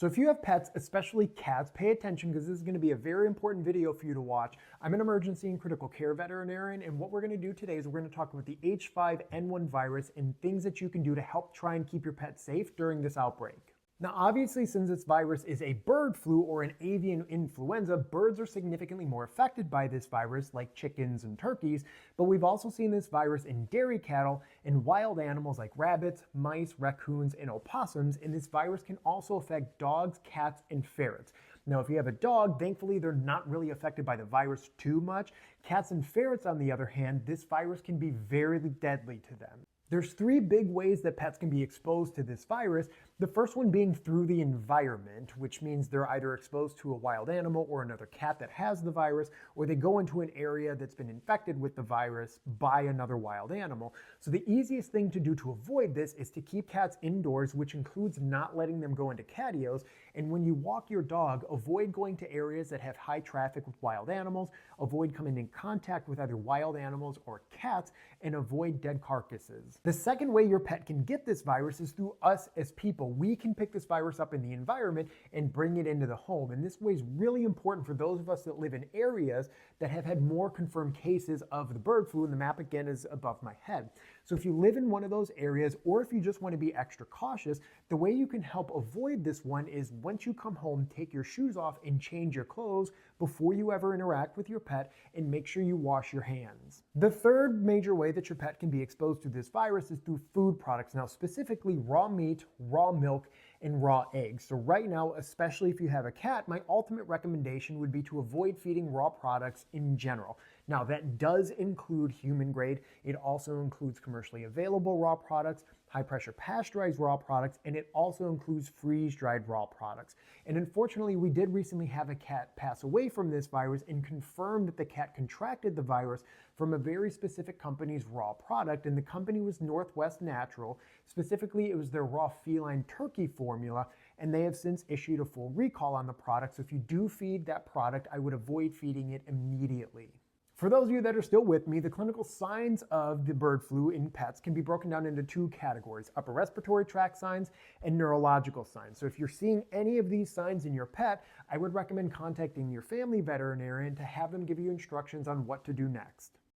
So if you have pets, especially cats, pay attention because this is going to be a very important video for you to watch. I'm an emergency and critical care veterinarian, and what we're going to do today is we're going to talk about the H5N1 virus and things that you can do to help try and keep your pet safe during this outbreak. Now, obviously, since this virus is a bird flu or an avian influenza, birds are significantly more affected by this virus, like chickens and turkeys, but we've also seen this virus in dairy cattle and wild animals like rabbits, mice, raccoons, and opossums, and this virus can also affect dogs, cats, and ferrets. Now, if you have a dog, thankfully they're not really affected by the virus too much. Cats and ferrets, on the other hand, this virus can be very deadly to them. There's three big ways that pets can be exposed to this virus. The first one being through the environment, which means they're either exposed to a wild animal or another cat that has the virus, or they go into an area that's been infected with the virus by another wild animal. So the easiest thing to do to avoid this is to keep cats indoors, which includes not letting them go into catios. And when you walk your dog, avoid going to areas that have high traffic with wild animals, avoid coming in contact with either wild animals or cats, and avoid dead carcasses. The second way your pet can get this virus is through us as people. We can pick this virus up in the environment and bring it into the home. And this way is really important for those of us that live in areas that have had more confirmed cases of the bird flu, and the map again is above my head. So if you live in one of those areas, or if you just want to be extra cautious, the way you can help avoid this one is once you come home, take your shoes off and change your clothes before you ever interact with your pet, and make sure you wash your hands. The third major way that your pet can be exposed to this virus is through food products. Now, specifically raw meat, raw milk, and raw eggs. So right now, especially if you have a cat, my ultimate recommendation would be to avoid feeding raw products in general. Now, that does include human grade. It also includes commercially available raw products, high pressure pasteurized raw products, and it also includes freeze-dried raw products. And unfortunately, we did recently have a cat pass away from this virus and confirmed that the cat contracted the virus from a very specific company's raw product, and the company was Northwest Natural. Specifically, it was their raw feline turkey formula, and they have since issued a full recall on the product. So if you do feed that product, I would avoid feeding it immediately. For those of you that are still with me, the clinical signs of the bird flu in pets can be broken down into two categories: upper respiratory tract signs and neurological signs. So if you're seeing any of these signs in your pet, I would recommend contacting your family veterinarian to have them give you instructions on what to do next.